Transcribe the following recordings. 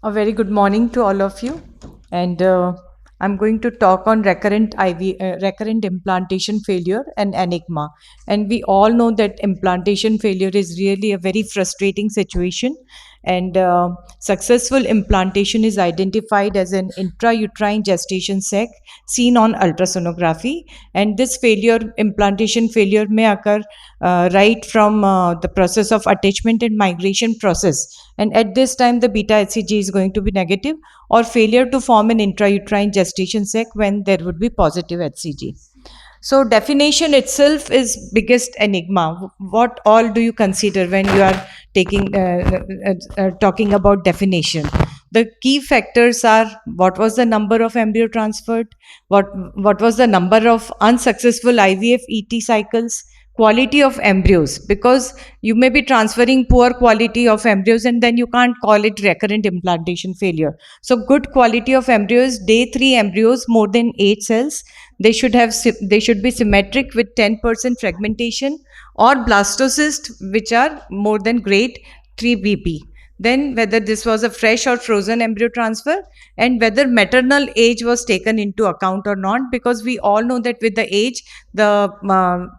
A very good morning to all of you. And I'm going to talk on recurrent implantation failure and enigma. And we all know that implantation failure is really a very frustrating situation. And successful implantation is identified as an intrauterine gestation sac seen on ultrasonography. And this implantation failure, may occur right from the process of attachment and migration process, and at this time the beta hCG is going to be negative, or failure to form an intrauterine gestation sac when there would be positive hCG. So definition itself is biggest enigma. What all do you consider when you are talking about definition? The key factors are: what was the number of embryo transferred, what was the number of unsuccessful IVF ET cycles, quality of embryos, because you may be transferring poor quality of embryos and then you can't call it recurrent implantation failure. So good quality of embryos: day 3 embryos more than 8 cells, they should be symmetric with 10% fragmentation, or blastocyst which are more than grade 3 BP. Then whether this was a fresh or frozen embryo transfer, and whether maternal age was taken into account or not, because we all know that with the age the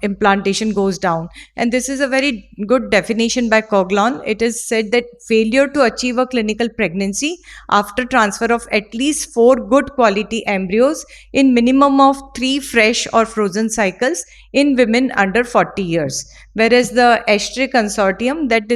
implantation goes down. And this is a very good definition by Coglon. It is said that failure to achieve a clinical pregnancy after transfer of at least 4 good quality embryos in minimum of 3 fresh or frozen cycles in women under 40 years. Whereas the Estre consortium that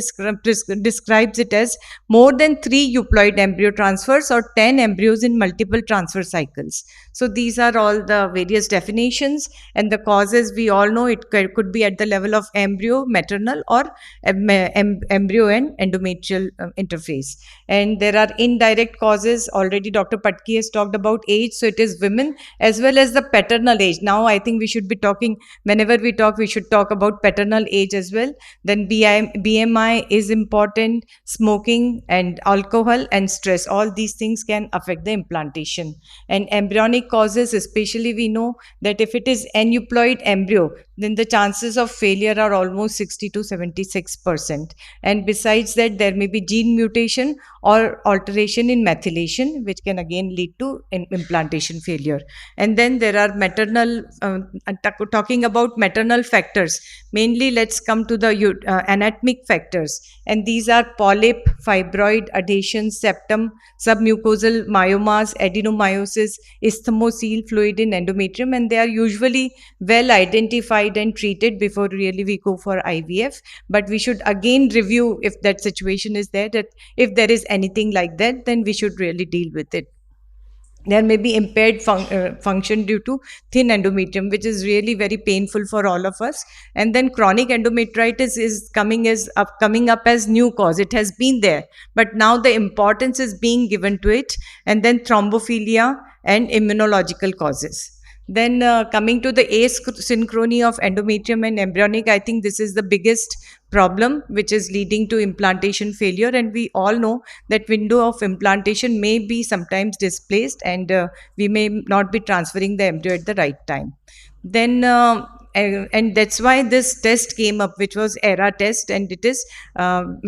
describes it as more than 3 euploid embryo transfers or 10 embryos in multiple transfer cycles. So these are all the various definitions, and the causes we all know. It could be at the level of embryo, maternal, or embryo and endometrial interface. And there are indirect causes. Already Dr. Patki has talked about age, so it is women as well as the paternal age. Now I think we should be talking, whenever we talk, we should talk about paternal age as well. Then BMI is important, smoking and alcohol and stress, all these things can affect the implantation. And embryonic causes, especially we know that if it is aneuploid embryo, then the chances of failure are almost 60 to 76%. And besides that, there may be gene mutation or alteration in methylation, which can again lead to implantation failure. And then there are talking about maternal factors. Mainly, let's come to the anatomic factors. And these are polyp, fibroid, adhesion, septum, submucosal myomas, adenomyosis, isthmocele fluid in endometrium, and they are usually well identified and treated before really we go for IVF. But we should again review if that situation is there, that if there is anything like that, then we should really deal with it. There may be impaired function due to thin endometrium, which is really very painful for all of us. And then chronic endometritis is coming up as new cause. It has been there, but now the importance is being given to it. And then thrombophilia and immunological causes. Then coming to the asynchrony of endometrium and embryonic, I think this is the biggest problem which is leading to implantation failure. And we all know that window of implantation may be sometimes displaced, and we may not be transferring the embryo at the right time. Then and that's why this test came up, which was ERA test, and it is with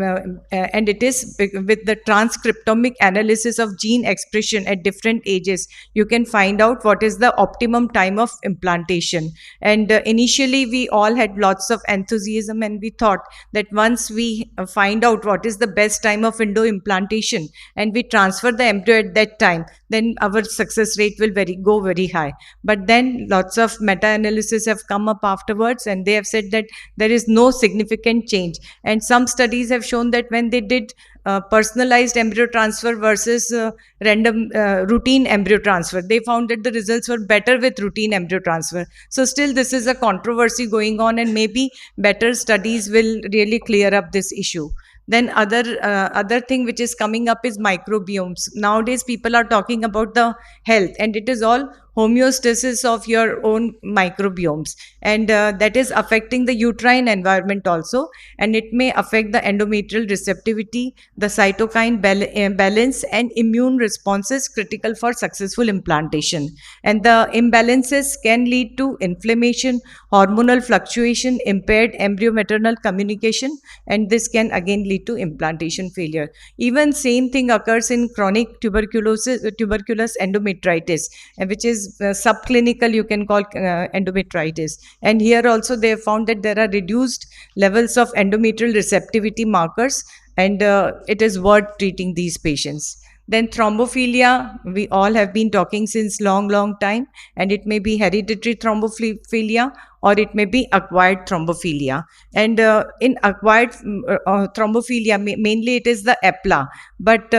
the transcriptomic analysis of gene expression at different ages, you can find out what is the optimum time of implantation. And initially we all had lots of enthusiasm, and we thought that once we find out what is the best time of endo implantation and we transfer the embryo at that time, then our success rate will go very high. But then lots of meta-analysis have come up afterwards, and they have said that there is no significant change. And some studies have shown that when they did personalized embryo transfer versus random routine embryo transfer, they found that the results were better with routine embryo transfer. So still this is a controversy going on, and maybe better studies will really clear up this issue. Then other thing which is coming up is microbiomes. Nowadays people are talking about the health, and it is all homeostasis of your own microbiomes, and that is affecting the uterine environment also, and it may affect the endometrial receptivity, the cytokine balance, and immune responses critical for successful implantation. And the imbalances can lead to inflammation, hormonal fluctuation, impaired embryo-maternal communication, and this can again lead to implantation failure. Even same thing occurs in chronic tuberculous endometritis, which is subclinical, you can call endometritis. And here also they have found that there are reduced levels of endometrial receptivity markers, and it is worth treating these patients. Then thrombophilia, we all have been talking since long time, and it may be hereditary thrombophilia or it may be acquired thrombophilia. And in acquired thrombophilia, mainly it is the EPLA. But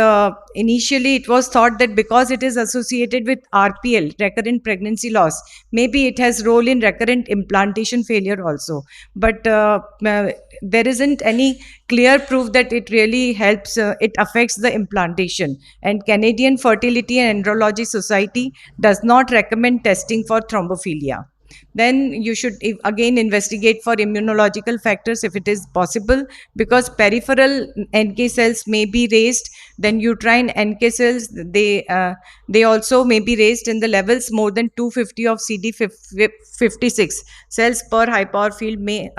initially it was thought that because it is associated with RPL, recurrent pregnancy loss, maybe it has role in recurrent implantation failure also. But there isn't any clear proof that it really helps, it affects the implantation. And Canadian Fertility and Andrology Society does not recommend testing for thrombophilia. Then you should again investigate for immunological factors if it is possible, because peripheral NK cells may be raised. Then uterine NK cells, they also may be raised in the levels more than 250 of CD56 cells per high power field may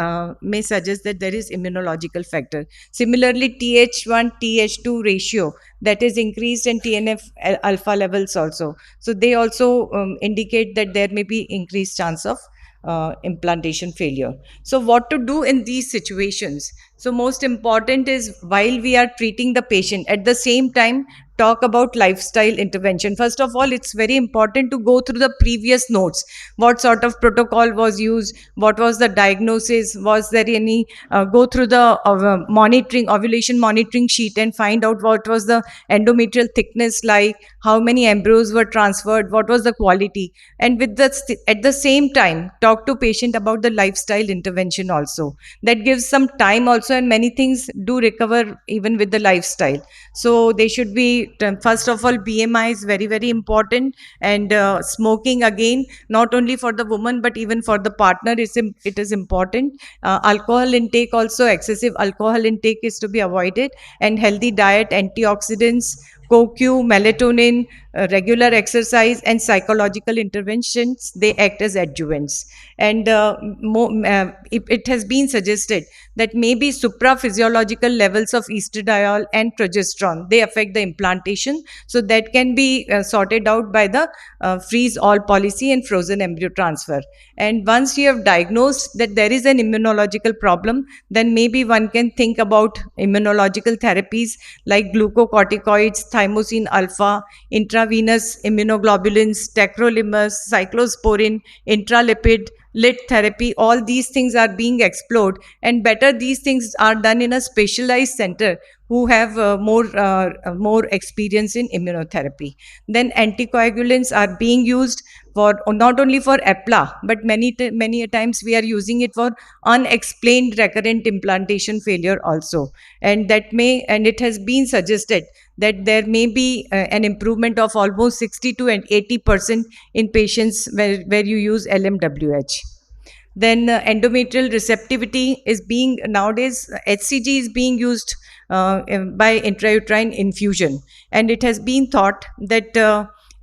suggest that there is immunological factor. Similarly, Th1 Th2 ratio, that is increased in TNF alpha levels also. So they also indicate that there may be increased chance of implantation failure. So what to do in these situations? So most important is, while we are treating the patient, at the same time talk about lifestyle intervention. First of all, it's very important to go through the previous notes. What sort of protocol was used? What was the diagnosis? Was there any, go through the monitoring, ovulation monitoring sheet and find out what was the endometrial thickness like, how many embryos were transferred, what was the quality. And with the, at the same time, talk to patient about the lifestyle intervention also. That gives some time also, and many things do recover even with the lifestyle. So they should be, first of all, BMI is very important, and smoking, again, not only for the woman but even for the partner, it is important. Alcohol intake also, excessive alcohol intake is to be avoided, and healthy diet, antioxidants, CoQ, melatonin, regular exercise, and psychological interventions, they act as adjuvants. And it has been suggested that maybe supraphysiological levels of estradiol and progesterone, they affect the implantation. So that can be sorted out by the freeze all policy and frozen embryo transfer. And once you have diagnosed that there is an immunological problem, then maybe one can think about immunological therapies like glucocorticoids, thymosin alpha, intravenous immunoglobulins, tacrolimus, cyclosporin, intralipid, lit therapy. All these things are being explored, and better these things are done in a specialized center who have more experience in immunotherapy. Then anticoagulants are being used for not only for EPLA, but many a times we are using it for unexplained recurrent implantation failure also. And that may, and it has been suggested that there may be an improvement of almost 60 to 80% in patients where you use LMWH. Then endometrial receptivity is being, nowadays HCG is being used by intrauterine infusion, and it has been thought that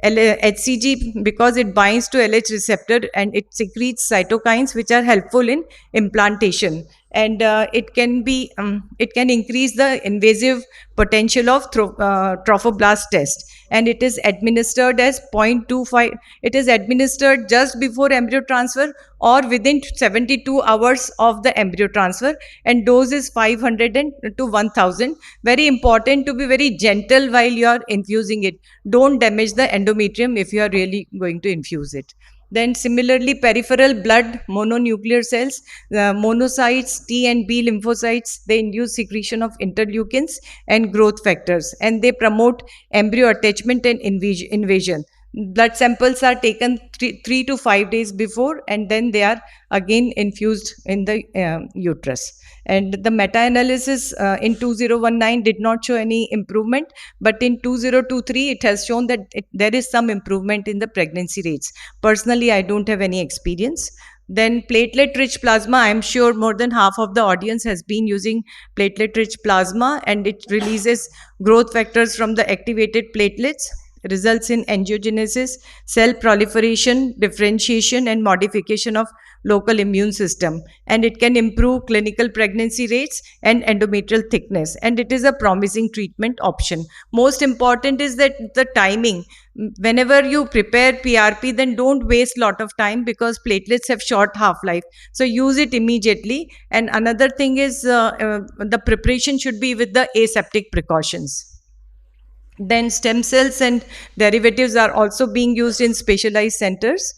HCG, because it binds to LH receptor and it secretes cytokines which are helpful in implantation, and it can increase the invasive potential of trophoblast test, and it is administered as 0.25. It is administered just before embryo transfer or within 72 hours of the embryo transfer, and dose is 500 to 1000. Very important to be very gentle while you are infusing it. Don't damage the endometrium if you are really going to infuse it. Then similarly, peripheral blood mononuclear cells, monocytes, T and B lymphocytes, they induce secretion of interleukins and growth factors, and they promote embryo attachment and invasion. Blood samples are taken 3 to 5 days before, and then they are again infused in the uterus. And the meta-analysis in 2019 did not show any improvement, but in 2023 it has shown that there is some improvement in the pregnancy rates. Personally, I don't have any experience. Then platelet-rich plasma, I'm sure more than half of the audience has been using platelet-rich plasma, and it releases growth factors from the activated platelets, results in angiogenesis, cell proliferation, differentiation, and modification of local immune system. And it can improve clinical pregnancy rates and endometrial thickness. And it is a promising treatment option. Most important is that the timing. Whenever you prepare PRP, then don't waste a lot of time, because platelets have short half-life. So use it immediately. And another thing is the preparation should be with the aseptic precautions. Then stem cells and derivatives are also being used in specialized centers.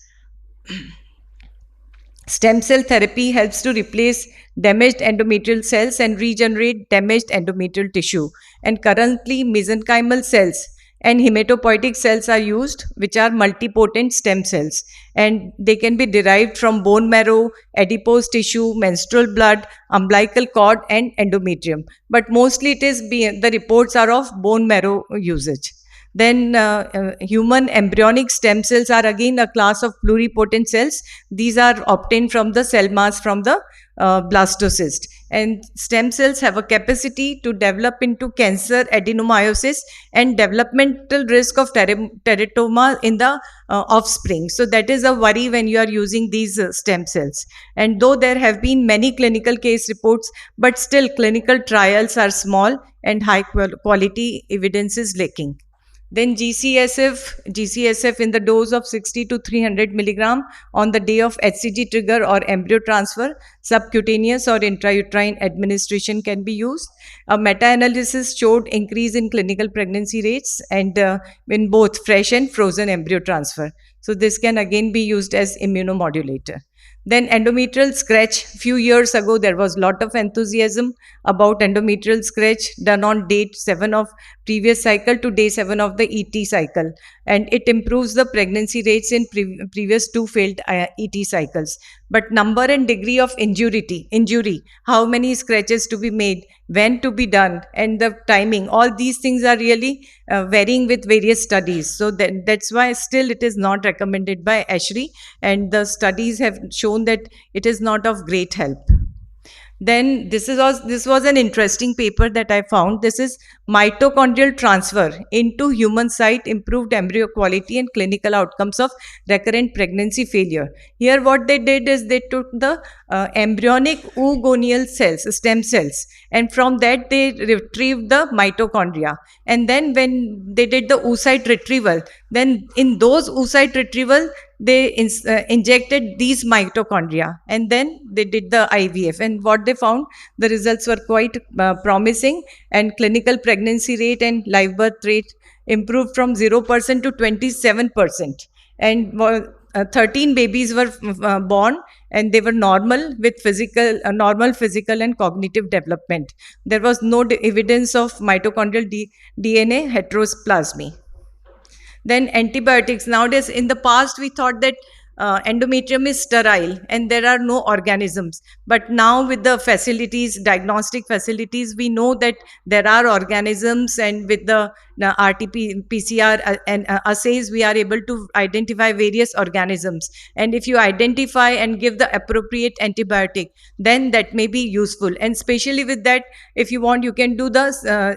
Stem cell therapy helps to replace damaged endometrial cells and regenerate damaged endometrial tissue. And currently, mesenchymal cells and hematopoietic cells are used, which are multipotent stem cells. And they can be derived from bone marrow, adipose tissue, menstrual blood, umbilical cord, and endometrium. But mostly the reports are of bone marrow usage. Then human embryonic stem cells are again a class of pluripotent cells. These are obtained from the cell mass from the blastocyst. And stem cells have a capacity to develop into cancer, adenomyosis, and developmental risk of teratoma in the offspring. So that is a worry when you are using these stem cells. And though there have been many clinical case reports, but still clinical trials are small and high quality evidence is lacking. Then GCSF in the dose of 60 to 300 milligram on the day of HCG trigger or embryo transfer, subcutaneous or intrauterine administration can be used. A meta-analysis showed increase in clinical pregnancy rates and in both fresh and frozen embryo transfer. So this can again be used as immunomodulator. Then endometrial scratch. Few years ago, there was a lot of enthusiasm about endometrial scratch done on day 7 of previous cycle to day 7 of the ET cycle. And it improves the pregnancy rates in previous 2 failed ET cycles. But number and degree of injury, how many scratches to be made, when to be done, and the timing, all these things are really varying with various studies. So that's why still it is not recommended by ASHRI, and the studies have shown that it is not of great help. Then this was an interesting paper that I found. This is mitochondrial transfer into human site improved embryo quality and clinical outcomes of recurrent pregnancy failure. Here what they did is they took the embryonic oogonial cells, stem cells, and from that they retrieved the mitochondria. And then when they did the oocyte retrieval, then in those oocyte retrieval, they injected these mitochondria, and then they did the IVF. And what they found, the results were quite promising, and clinical pregnancy rate and live birth rate improved from 0% to 27%. And 13 babies were born, and they were normal with normal physical and cognitive development. There was no evidence of mitochondrial DNA heteroplasmy. Then antibiotics. Nowadays, in the past, we thought that endometrium is sterile and there are no organisms. But now with the facilities, diagnostic facilities, we know that there are organisms, and with the RT-PCR and assays, we are able to identify various organisms. And if you identify and give the appropriate antibiotic, then that may be useful. And especially with that, if you want, you can do the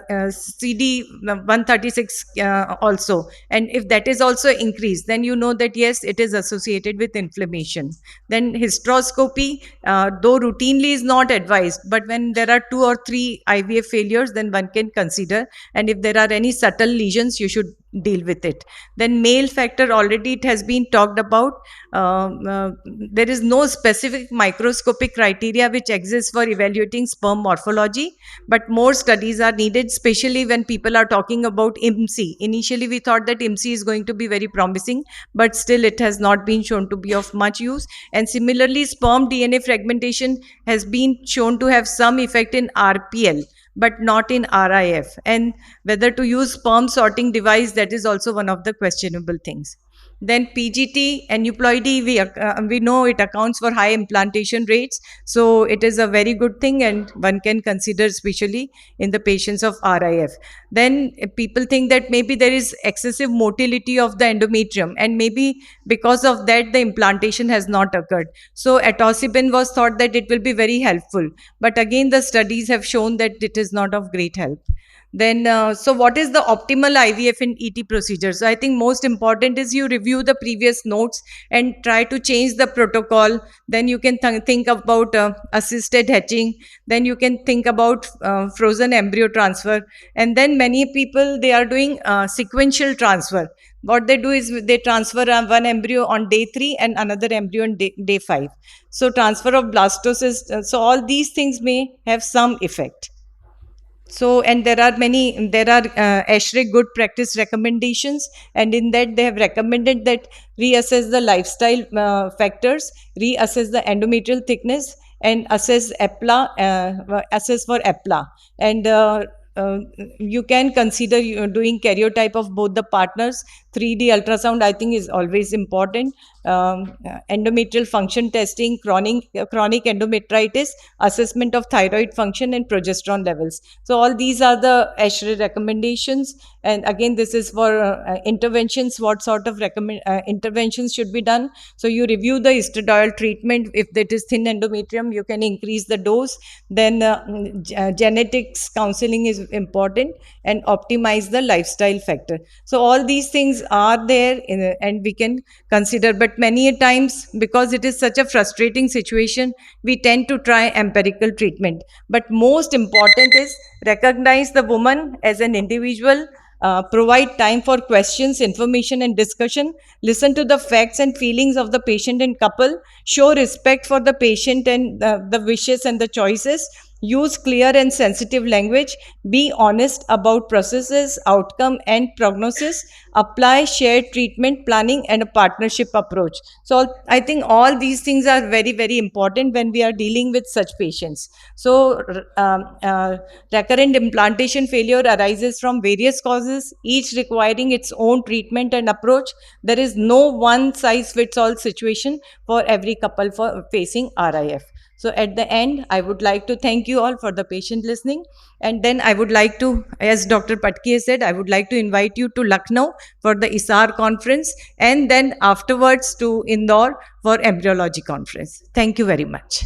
CD136 also. And if that is also increased, then you know that yes, it is associated with inflammation. Then hysteroscopy, though routinely is not advised, but when there are 2 or 3 IVF failures, then one can consider. And if there are any subtle lesions, you should deal with it. Then male factor, already it has been talked about. There is no specific microscopic criteria which exists for evaluating sperm morphology, but more studies are needed, especially when people are talking about IMSI. Initially, we thought that IMSI is going to be very promising, but still it has not been shown to be of much use. And similarly, sperm DNA fragmentation has been shown to have some effect in RPL, but not in RIF. And whether to use sperm sorting device, that is also one of the questionable things. Then PGT, aneuploidy, we know it accounts for high implantation rates. So it is a very good thing, and one can consider especially in the patients of RIF. Then people think that maybe there is excessive motility of the endometrium, and maybe because of that the implantation has not occurred. So atosibin was thought that it will be very helpful, but again the studies have shown that it is not of great help. Then, so what is the optimal IVF in ET procedure? So I think most important is you review the previous notes and try to change the protocol. Then you can think about assisted hatching. Then you can think about frozen embryo transfer. And then many people, they are doing sequential transfer. What they do is they transfer one embryo on day 3 and another embryo on day 5. So transfer of blastocyst. So all these things may have some effect. So, and there are ASHRAE good practice recommendations, and in that they have recommended that reassess the lifestyle factors, reassess the endometrial thickness, and assess assess for EPLA. And you can consider doing karyotype of both the partners. 3D ultrasound, I think, is always important. Endometrial function testing, chronic endometritis, assessment of thyroid function, and progesterone levels. So all these are the ASHRAE recommendations. And again, this is for interventions. What sort of interventions should be done? So you review the estradiol treatment. If that is thin endometrium, you can increase the dose. Then genetics counseling is important, and optimize the lifestyle factor. So all these things are there and we can consider, but many a times, because it is such a frustrating situation, we tend to try empirical treatment. But most important is recognize the woman as an individual, provide time for questions, information, and discussion, listen to the facts and feelings of the patient and couple, show respect for the patient and the wishes and the choices, use clear and sensitive language, be honest about processes, outcome, and prognosis, apply shared treatment planning and a partnership approach. So I think all these things are very, very important when we are dealing with such patients. So recurrent implantation failure arises from various causes, each requiring its own treatment and approach. There is no one size fits all situation for every couple for facing RIF. So at the end, I would like to thank you all for the patient listening. And then I would like to, as Dr. Patki has said, I would like to invite you to Lucknow for the ISAR conference, and then afterwards to Indore for embryology conference. Thank you very much.